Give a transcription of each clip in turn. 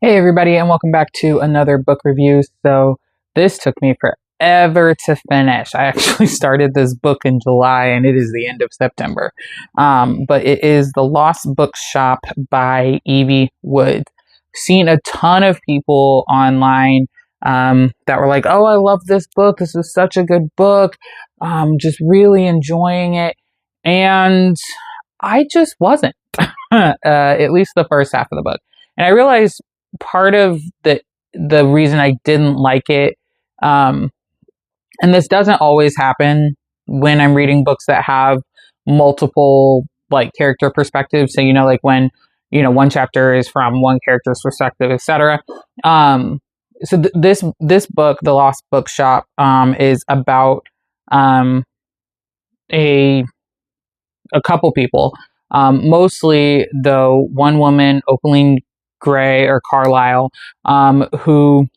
Hey everybody, and welcome back to another book review. So this took me forever to finish. I actually started this book in July and it is the end of September. But it is The Lost Bookshop by Evie Woods. Seen a ton of people online that were like, oh, I love this book. This is such a good book. Just really enjoying it. And I just wasn't, at least the first half of the book. And I realized part of the reason I didn't like it, and this doesn't always happen when I'm reading books that have multiple like character perspectives. So like when one chapter is from one character's perspective, etc. This book, The Lost Bookshop, is about a couple people, mostly though one woman, Opaline Gray or Carlisle, who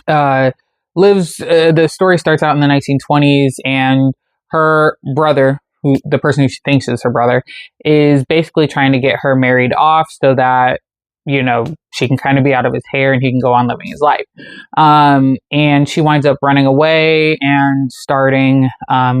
lives. The story starts out in the 1920s, and her brother, the person who she thinks is her brother, is basically trying to get her married off so that she can kind of be out of his hair and he can go on living his life. And she winds up running away and starting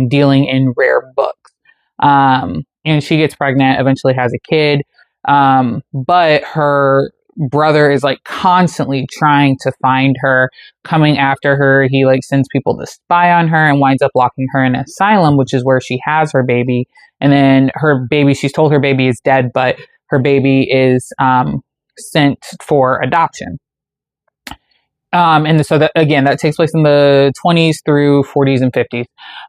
dealing in rare books. And she gets pregnant, eventually has a kid. But her brother is like constantly trying to find her, coming after her. He like sends people to spy on her and winds up locking her in an asylum, which is where she has her baby. And then her baby, she's told her baby is dead, but her baby is sent for adoption. And so that, again, that takes place in the 20s through 40s and 50s.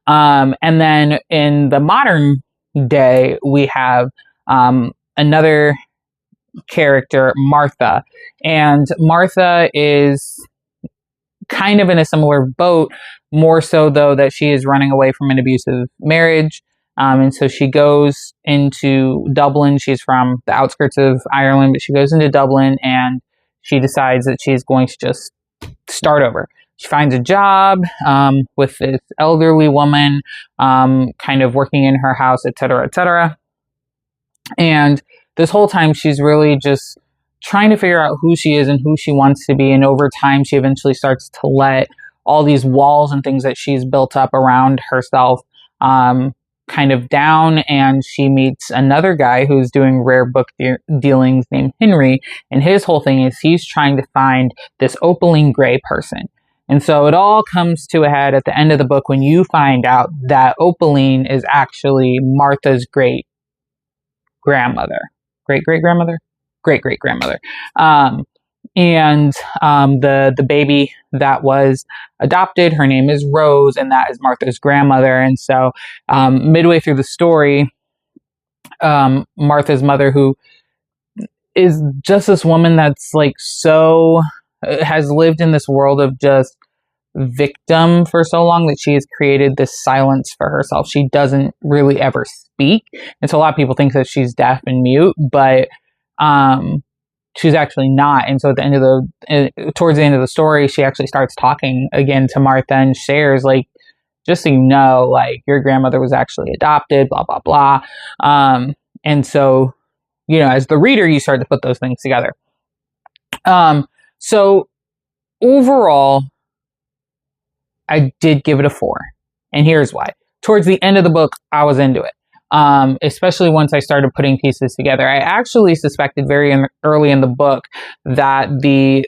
And then in the modern day, we have another character, Martha. And Martha is kind of in a similar boat, more so though that she is running away from an abusive marriage. And so she goes into Dublin. She's from the outskirts of Ireland, but she goes into Dublin and she decides that she's going to just start over. She finds a job with this elderly woman, kind of working in her house, etc., etc. And this whole time, she's really just trying to figure out who she is and who she wants to be. And over time, she eventually starts to let all these walls and things that she's built up around herself kind of down. And she meets another guy who's doing rare book dealings named Henry. And his whole thing is he's trying to find this Opaline Gray person. And so it all comes to a head at the end of the book when you find out that Opaline is actually Martha's great-grandmother. And the baby that was adopted, her name is Rose, and that is Martha's grandmother. And so midway through the story, Martha's mother, who is just this woman that's like has lived in this world of just victim for so long that she has created this silence for herself. She doesn't really ever speak. And so a lot of people think that she's deaf and mute, but she's actually not. And so at the end towards the end of the story, she actually starts talking again to Martha and shares, like, just so you know, like, your grandmother was actually adopted, blah, blah, blah. And so, as the reader, you start to put those things together. So overall, I did give it a 4. And here's why. Towards the end of the book, I was into it. Especially once I started putting pieces together. I actually suspected very early in the book that the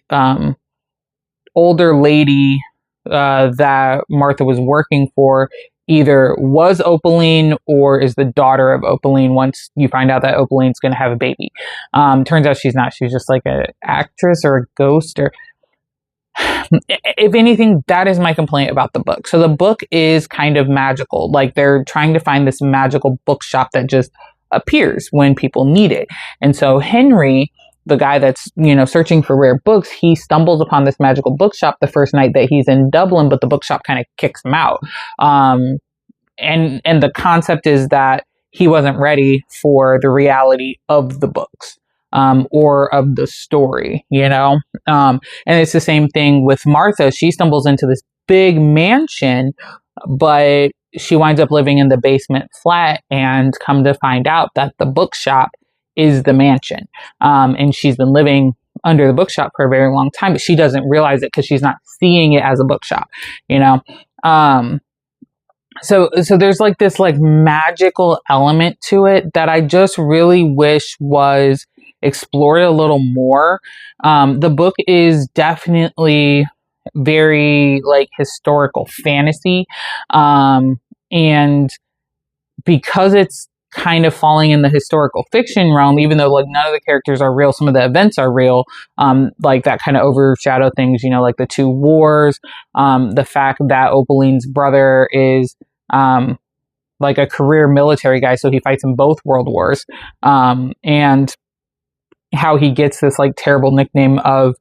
older lady that Martha was working for either was Opaline or is the daughter of Opaline once you find out that Opaline's going to have a baby. Turns out she's not. She's just like an actress or a ghost or... If anything, that is my complaint about the book. So the book is kind of magical. Like, they're trying to find this magical bookshop that just appears when people need it. And so Henry, the guy that's, searching for rare books, he stumbles upon this magical bookshop the first night that he's in Dublin, but the bookshop kind of kicks him out. And the concept is that he wasn't ready for the reality of the books. Or of the story, and it's the same thing with Martha. She stumbles into this big mansion, but she winds up living in the basement flat and come to find out that the bookshop is the mansion. And she's been living under the bookshop for a very long time, but she doesn't realize it because she's not seeing it as a bookshop, you know? So there's like this like magical element to it that I just really wish was explored a little more. The book is definitely very like historical fantasy. And because it's kind of falling in the historical fiction realm, even though like none of the characters are real, some of the events are real, like that kind of overshadow things, you know, like the two wars, the fact that Opaline's brother is like a career military guy, so he fights in both world wars, and how he gets this like terrible nickname of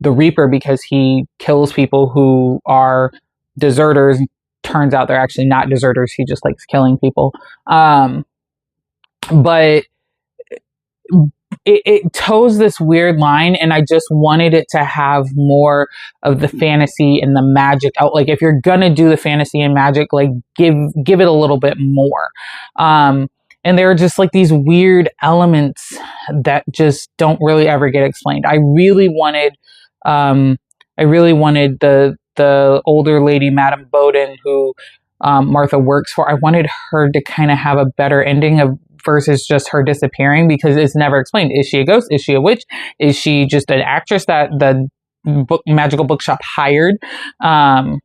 the Reaper because he kills people who are deserters. Turns out they're actually not deserters. He just likes killing people. But it toes this weird line, and I just wanted it to have more of the fantasy and the magic out. Like, if you're gonna do the fantasy and magic, like give it a little bit more. And there are just like these weird elements that just don't really ever get explained. I really wanted the older lady, Madame Bowden, who Martha works for. I wanted her to kind of have a better ending versus just her disappearing, because it's never explained. Is she a ghost? Is she a witch? Is she just an actress that the magical bookshop hired? I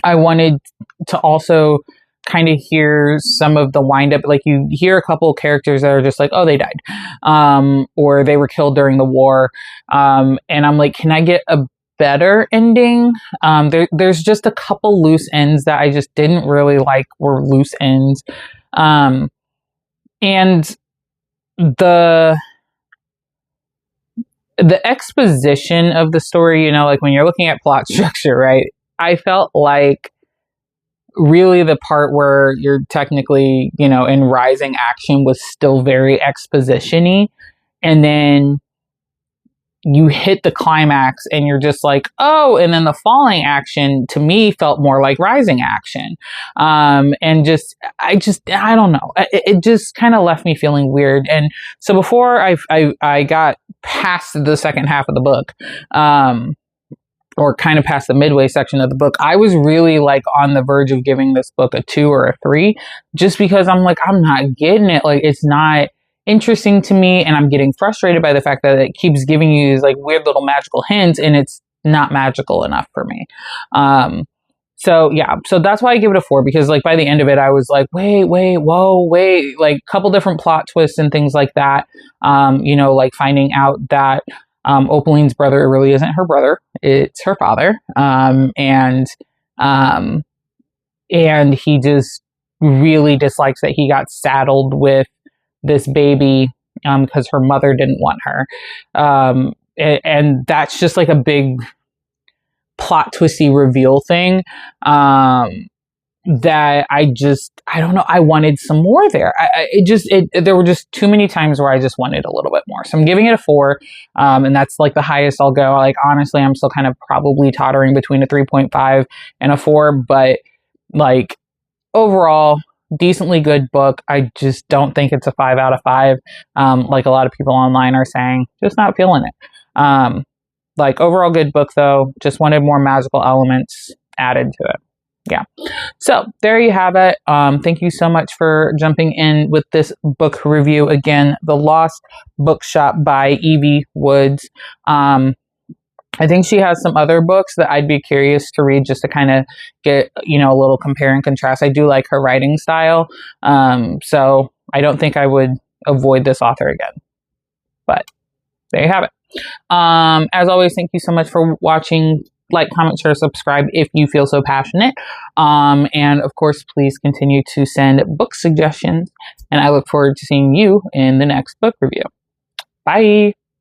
wanted to also kind of hear some of the wind up. Like, you hear a couple of characters that are just like, oh, they died, or they were killed during the war. And I'm like, can I get a better ending? There's just a couple loose ends that I just didn't really like were loose ends. And the exposition of the story, you know, like when you're looking at plot structure, right? I felt like really the part where you're technically, you know, in rising action was still very exposition-y. And then you hit the climax and you're just like, oh, and then the falling action to me felt more like rising action. And I don't know. It just kind of left me feeling weird. And so before I got past the second half of the book, or kind of past the midway section of the book, I was really like on the verge of giving this book a 2 or a 3, just because I'm like, I'm not getting it. Like, it's not interesting to me, and I'm getting frustrated by the fact that it keeps giving you these like weird little magical hints, and it's not magical enough for me. So that's why I give it a 4, because like by the end of it, I was like, wait, like a couple different plot twists and things like that. You know, like finding out that Opaline's brother really isn't her brother, it's her father. And he just really dislikes that he got saddled with this baby because her mother didn't want her. And that's just like a big plot twisty reveal thing that I don't know. I wanted some more there. There were just too many times where I just wanted a little bit more. So I'm giving it a 4. And that's like the highest I'll go. Like, honestly, I'm still kind of probably tottering between a 3.5 and a 4, but like overall, decently good book. I just don't think it's a 5 out of 5. Like a lot of people online are saying, just not feeling it. Like, overall good book though, just wanted more magical elements added to it. Yeah. So there you have it. Thank you so much for jumping in with this book review. Again, The Lost Bookshop by Evie Woods. I think she has some other books that I'd be curious to read just to kind of get, you know, a little compare and contrast. I do like her writing style. So I don't think I would avoid this author again. But there you have it. As always, thank you so much for watching. Like, comment, share, subscribe if you feel so passionate. And of course, please continue to send book suggestions. And I look forward to seeing you in the next book review. Bye.